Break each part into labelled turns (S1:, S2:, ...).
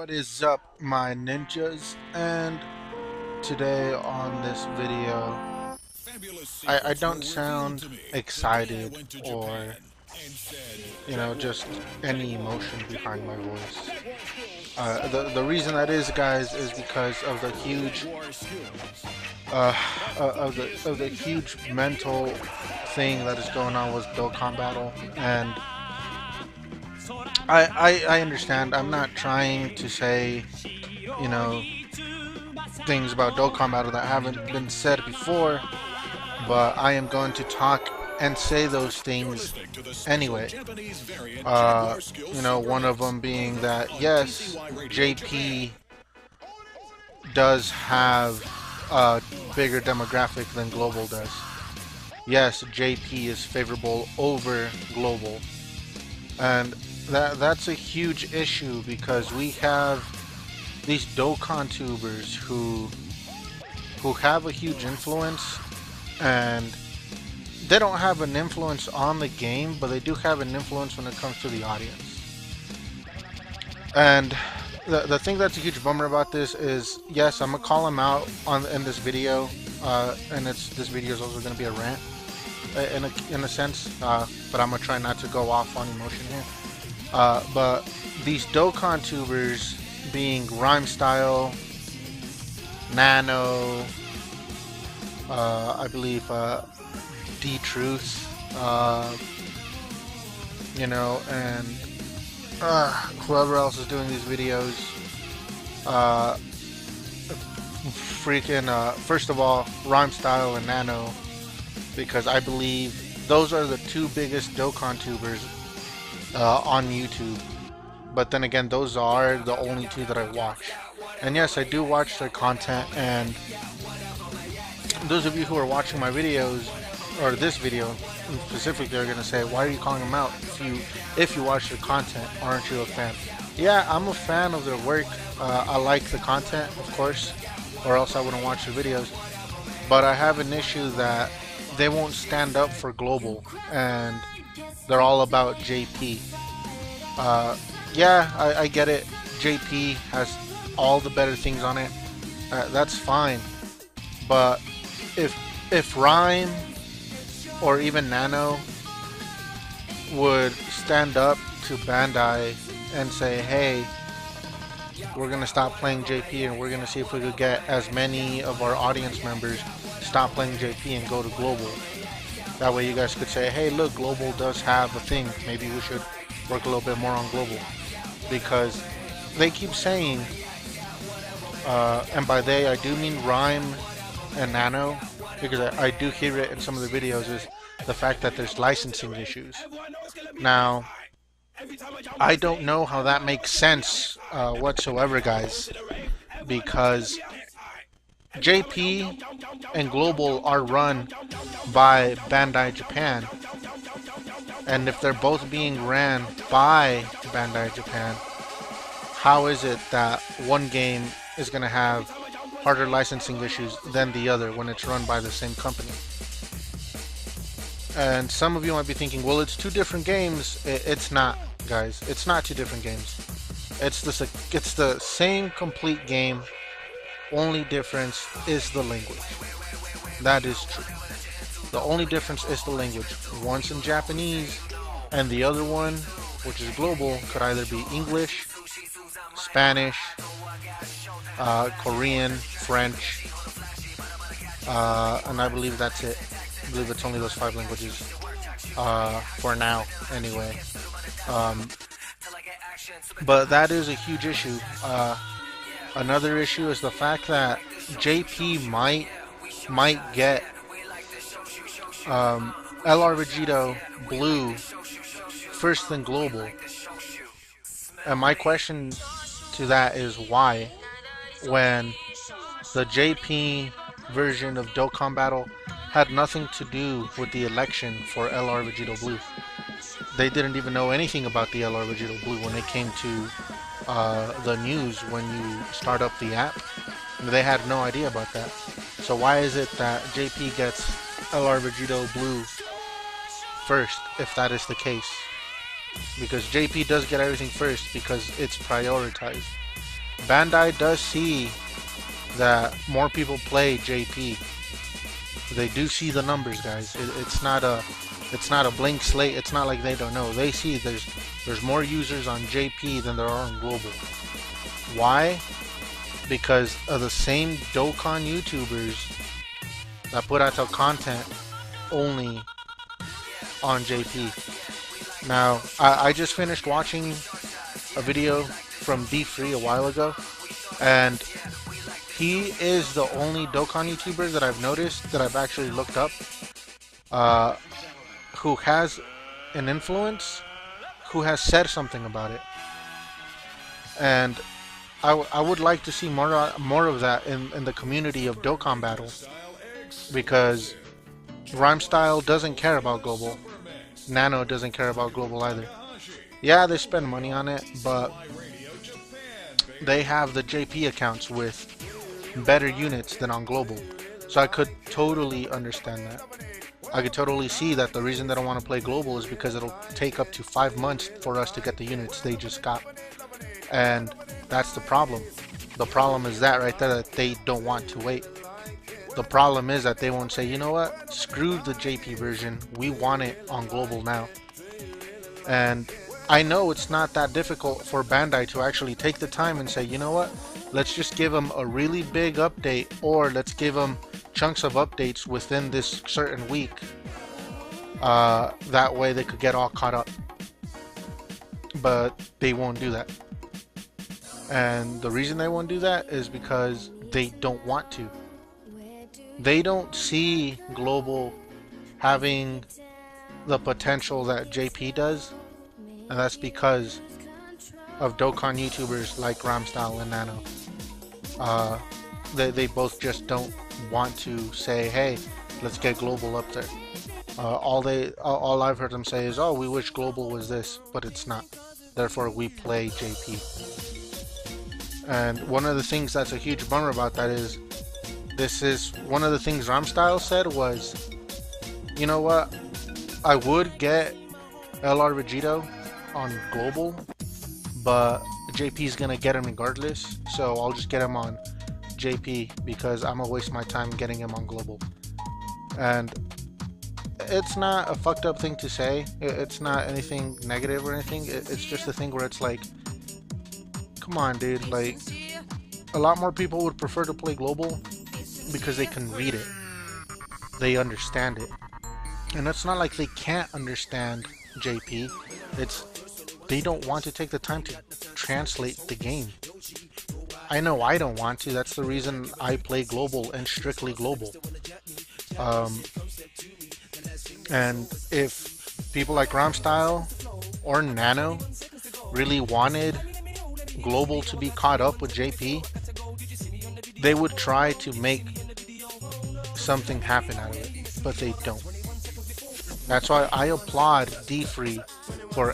S1: What is up, my ninjas? And today on this video, I don't sound excited or, just any emotion behind my voice. The reason that is, guys, is because of the huge, of the huge mental thing that is going on with Dokkan Battle. And I understand. I'm not trying to say, you know, things about Dokkan Battle that haven't been said before, but I am going to talk and say those things anyway. One of them being that yes, JP does have a bigger demographic than Global does. Yes, JP is favorable over Global, and that's a huge issue because we have these Dokkan tubers who have a huge influence, and they don't have an influence on the game, but they do have an influence when it comes to the audience. And the thing that's a huge bummer about this is, yes, I'm gonna call him out in this video, and this video is also gonna be a rant in a sense, but I'm gonna try not to go off on emotion here. But these Dokkan tubers, being Rhyme Style, NANO, I believe D-Truth, and whoever else is doing these videos, first of all, Rhyme Style and NANO, because I believe those are the two biggest Dokkan tubers on YouTube. But then again, those are the only two that I watch. And yes, I do watch their content, and those of you who are watching my videos, or this video specifically, are gonna say, why are you calling them out? If you watch their content, aren't you a fan? Yeah, I'm a fan of their work. I like the content, of course, or else I wouldn't watch their videos. But I have an issue that they won't stand up for Global, and they're all about JP. Yeah, I get it. JP has all the better things on it. That's fine. But if Rhyme or even NANO would stand up to Bandai and say, hey, we're gonna stop playing JP, and we're gonna see if we could get as many of our audience members stop playing JP and go to Global. That way you guys could say, hey, look, Global does have a thing. Maybe we should work a little bit more on Global. Because they keep saying, and by they I do mean Rhyme and NANO, because I do hear it in some of the videos, is the fact that there's licensing issues. Now, I don't know how that makes sense whatsoever, guys, because JP and Global are run by Bandai Japan, and if they're both being ran by Bandai Japan, how is it that one game is going to have harder licensing issues than the other when it's run by the same company? And some of you might be thinking, well, it's two different games. It's not, guys. It's not two different games. It's the same complete game. Only difference is the language. That is true. The only difference is the language. One's in Japanese, and the other one, which is Global, could either be English, Spanish, Korean, French, and I believe that's it. I believe it's only those 5 languages for now, anyway. But that is a huge issue. Another issue is the fact that JP might get LR Vegito Blue first than Global. And my question to that is why, when the JP version of Dokkan Battle had nothing to do with the election for LR Vegito Blue. They didn't even know anything about the LR Vegito Blue when it came to the news when you start up the app. They had no idea about that. So why is it that JP gets LR Vegito Blue first, if that is the case? Because JP does get everything first because it's prioritized. Bandai does see that more people play JP. They do see the numbers, guys. It's not a blank slate. It's not like they don't know. They see there's more users on JP than there are on global. Why? Because of the same Dokkan YouTubers that put out their content only on JP. Now, I just finished watching a video from D3 a while ago, and he is the only Dokkan YouTuber that I've noticed, that I've actually looked up, who has an influence, who has said something about it. And I would like to see more of that in the community of Dokkan Battle, because Rhyme Style doesn't care about global. Nano doesn't care about global either. Yeah, they spend money on it, but they have the JP accounts with better units than on global. So I could totally understand that. I could totally see that the reason they don't want to play global is because it'll take up to 5 months for us to get the units they just got. And that's the problem. The problem is that right there, that they don't want to wait. The problem is that they won't say, you know what, screw the JP version, we want it on global now. And I know it's not that difficult for Bandai to actually take the time and say, you know what, let's just give them a really big update, or let's give them chunks of updates within this certain week. That way they could get all caught up. But they won't do that. And the reason they won't do that is because they don't want to. They don't see global having the potential that JP does, and that's because of Dokkan YouTubers like Ramstyle and Nano. They both just don't want to say, hey, let's get global up there. All I've heard them say is, oh, we wish global was this, but it's not. Therefore, we play JP. And one of the things that's a huge bummer about that is, this is one of the things Ramstyle said was, you know what, I would get LR Vegito on global, but JP's gonna get him regardless, so I'll just get him on JP because I'm gonna waste my time getting him on global. And it's not a fucked up thing to say, it's not anything negative or anything, it's just a thing where it's like, come on dude, like, a lot more people would prefer to play global because they can read it, they understand it. And it's not like they can't understand JP, it's they don't want to take the time to translate the game. I know I don't want to, that's the reason I play global and strictly global. And if people like Ramstyle or Nano really wanted global to be caught up with JP, they would try to make something happen out of it, but they don't. That's why I applaud D3 for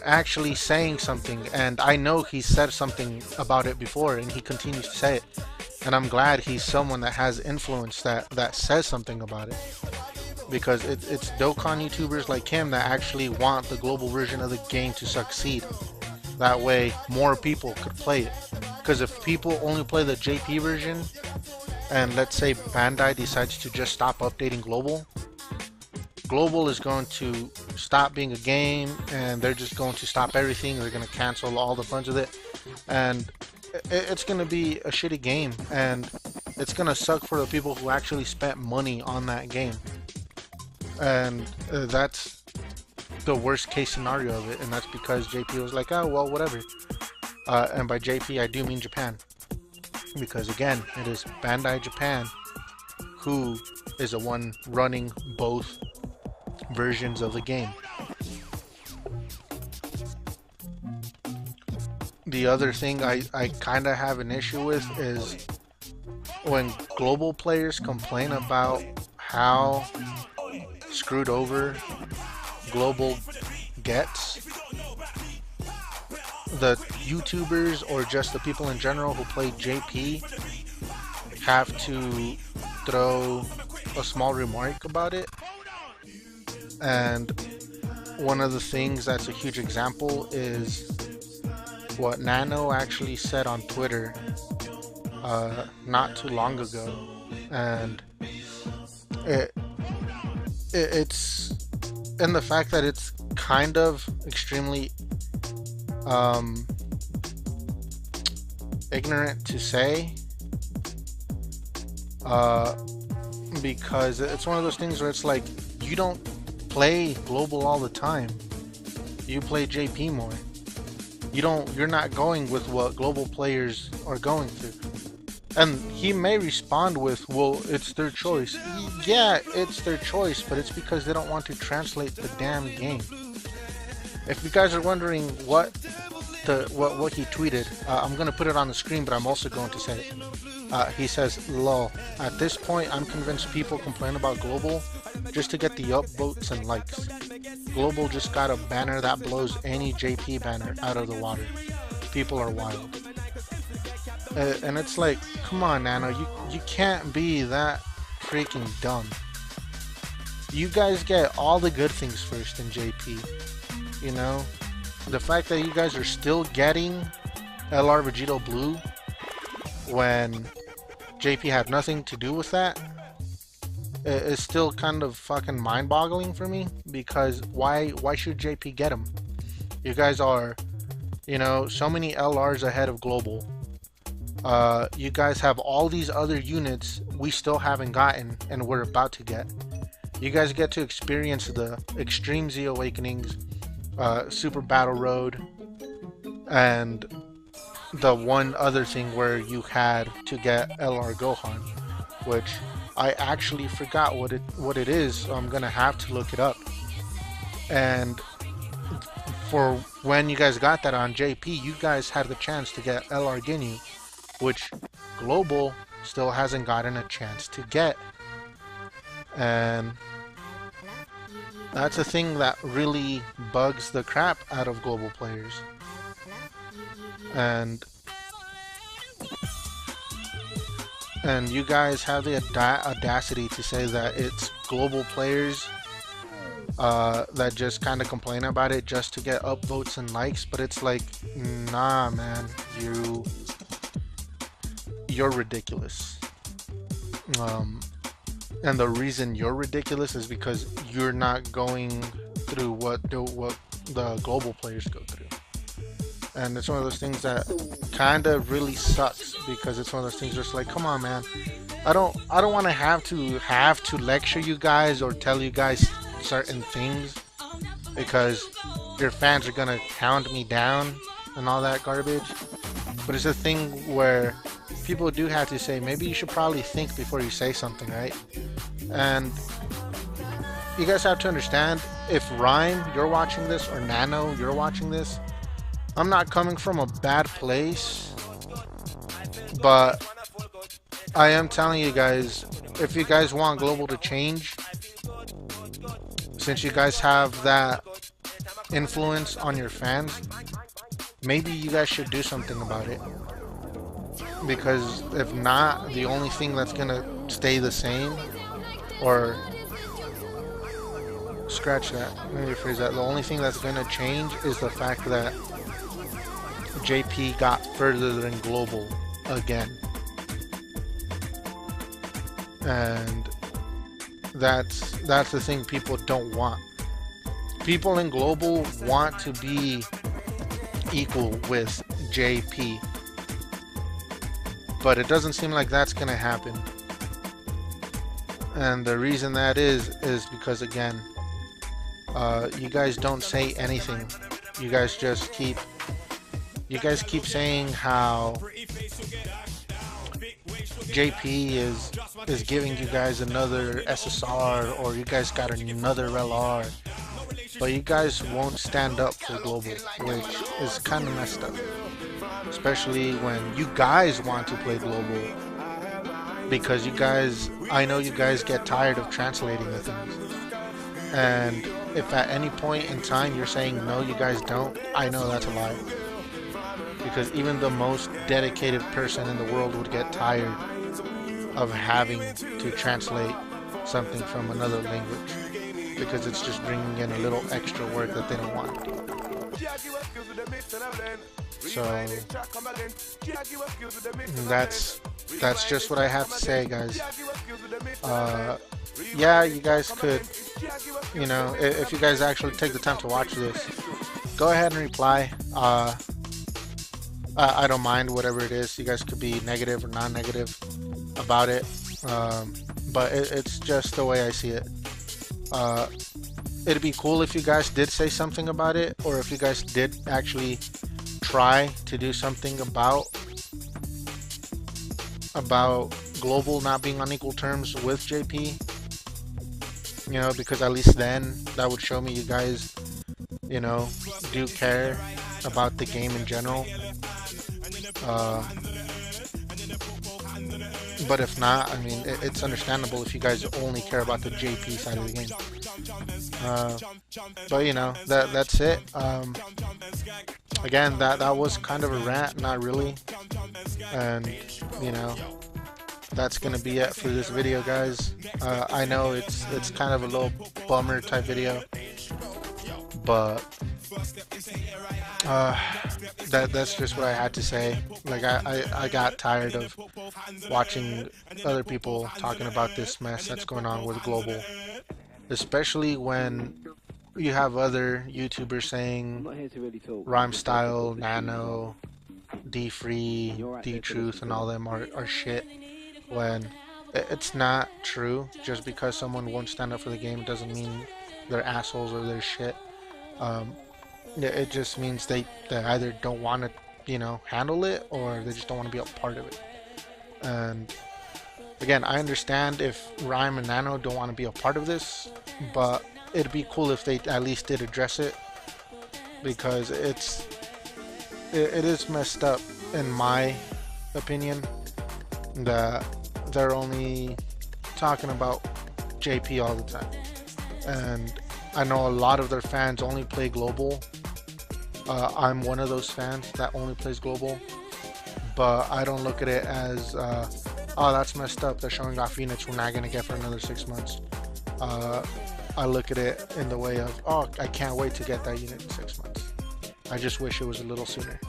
S1: actually saying something, and I know he said something about it before and he continues to say it, and I'm glad he's someone that has influence that says something about it, because it's Dokkan YouTubers like him that actually want the global version of the game to succeed. That way more people could play it, because if people only play the JP version, and let's say Bandai decides to just stop updating global is going to stop being a game, and they're just going to stop everything. They're going to cancel all the funds with it, and it's going to be a shitty game, and it's going to suck for the people who actually spent money on that game. And that's the worst case scenario of it, and that's because JP was like, oh well, whatever. And by JP I do mean Japan, because again, it is Bandai Japan who is the one running both versions of the game. The other thing I kind of have an issue with is when global players complain about how screwed over global gets, the YouTubers or just the people in general who play JP have to throw a small remark about it. And one of the things that's a huge example is what NANO actually said on Twitter not too long ago, and it's and the fact that it's kind of extremely ignorant to say, because it's one of those things where it's like, you don't play global all the time. You play JP more. You're not going with what global players are going through. And he may respond with, well, it's their choice. Yeah, it's their choice, but it's because they don't want to translate the damn game. If you guys are wondering what he tweeted, I'm going to put it on the screen, but I'm also going to say it. He says, lol, at this point, I'm convinced people complain about global just to get the upvotes and likes. Global just got a banner that blows any JP banner out of the water. People are wild. And it's like, come on, Nano, you can't be that freaking dumb. You guys get all the good things first in JP. You know? The fact that you guys are still getting LR Vegito Blue when JP had nothing to do with that is still kind of fucking mind-boggling for me, because why should JP get him? You guys are, you know, so many LRs ahead of global. You guys have all these other units we still haven't gotten and we're about to get. You guys get to experience the Extreme Z Awakenings, Super Battle Road, and the one other thing where you had to get LR Gohan, which I actually forgot what it is, so I'm gonna have to look it up. And for when you guys got that on JP, you guys had the chance to get LR Guinea, which global still hasn't gotten a chance to get. And that's a thing that really bugs the crap out of global players. And you guys have the audacity to say that it's global players that just kind of complain about it just to get upvotes and likes, but it's like, nah, man, you're ridiculous. And the reason you're ridiculous is because you're not going through what the global players go through. And it's one of those things that kind of really sucks, because it's one of those things where it's like, come on, man, I don't want to have to lecture you guys or tell you guys certain things because your fans are gonna hound me down and all that garbage. But it's a thing where people do have to say, maybe you should probably think before you say something, right? And you guys have to understand, if Rhyme, you're watching this, or Nano, you're watching this, I'm not coming from a bad place, but I am telling you guys, if you guys want global to change, since you guys have that influence on your fans, maybe you guys should do something about it. Because if not, the only thing that's gonna stay the same, or scratch that, let me rephrase that, the only thing that's gonna change is the fact that JP got further than global again. And that's the thing people don't want. People in global want to be equal with JP, but it doesn't seem like that's gonna happen. And the reason that is because, again, you guys don't say anything. You guys just keep saying how JP is giving you guys another SSR, or you guys got another LR, but you guys won't stand up for global, which is kind of messed up. Especially when you guys want to play global, because you guys, I know you guys get tired of translating the things. And if at any point in time you're saying no, you guys don't, I know that's a lie. Because even the most dedicated person in the world would get tired of having to translate something from another language, because it's just bringing in a little extra work that they don't want to do. So that's just what I have to say, guys. Yeah, you guys could, you know, if you guys actually take the time to watch this, go ahead and reply. I don't mind whatever it is. You guys could be negative or non-negative about it, but it's just the way I see it. It'd be cool if you guys did say something about it, or if you guys did actually try to do something about global not being on equal terms with JP. You know, because at least then that would show me you guys, you know, do care about the game in general. But if not, I mean, it's understandable if you guys only care about the JP side of the game. But you know, that's it. Again, that was kind of a rant, not really. And you know, that's gonna be it for this video, guys. I know it's kind of a little bummer type video, but that's just what I had to say. Like I got tired of watching other people talking about this mess that's going on with global, especially when you have other YouTubers saying Rhyme Style, Nano, D Free, D Truth, and all them are shit, when it's not true. Just because someone won't stand up for the game doesn't mean they're assholes or they're shit. It just means they either don't want to, you know, handle it, or they just don't want to be a part of it. And again, I understand if Rhyme and Nano don't want to be a part of this, but it'd be cool if they at least did address it, because it is messed up, in my opinion, that they're only talking about JP all the time. And I know a lot of their fans only play global. I'm one of those fans that only plays global, but I don't look at it as oh, that's messed up, they're showing off units we're not going to get for another 6 months. I look at it in the way of, oh, I can't wait to get that unit in 6 months. I just wish it was a little sooner.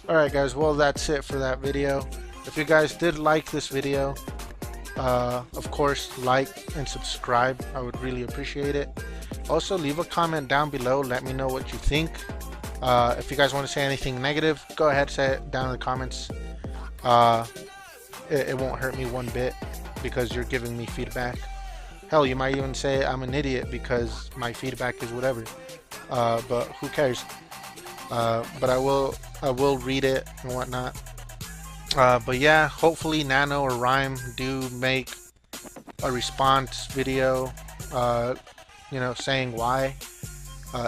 S1: Alright guys, well that's it for that video. If you guys did like this video, of course, like and subscribe. I would really appreciate it. Also, leave a comment down below. Let me know what you think. If you guys want to say anything negative, go ahead, say it down in the comments. It won't hurt me one bit, because you're giving me feedback. Hell, you might even say I'm an idiot because my feedback is whatever. But who cares? But I will read it and whatnot. But yeah, hopefully Nano or Rhyme do make a response video, you know, saying why.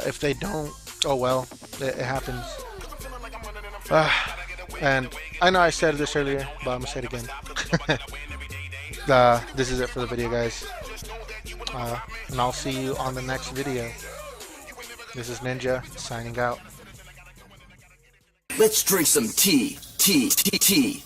S1: If they don't, oh well, it happens. And I know I said this earlier, but I'm gonna say it again. This is it for the video, guys. And I'll see you on the next video. This is Ninja signing out.
S2: Let's drink some tea. Tea. Tea.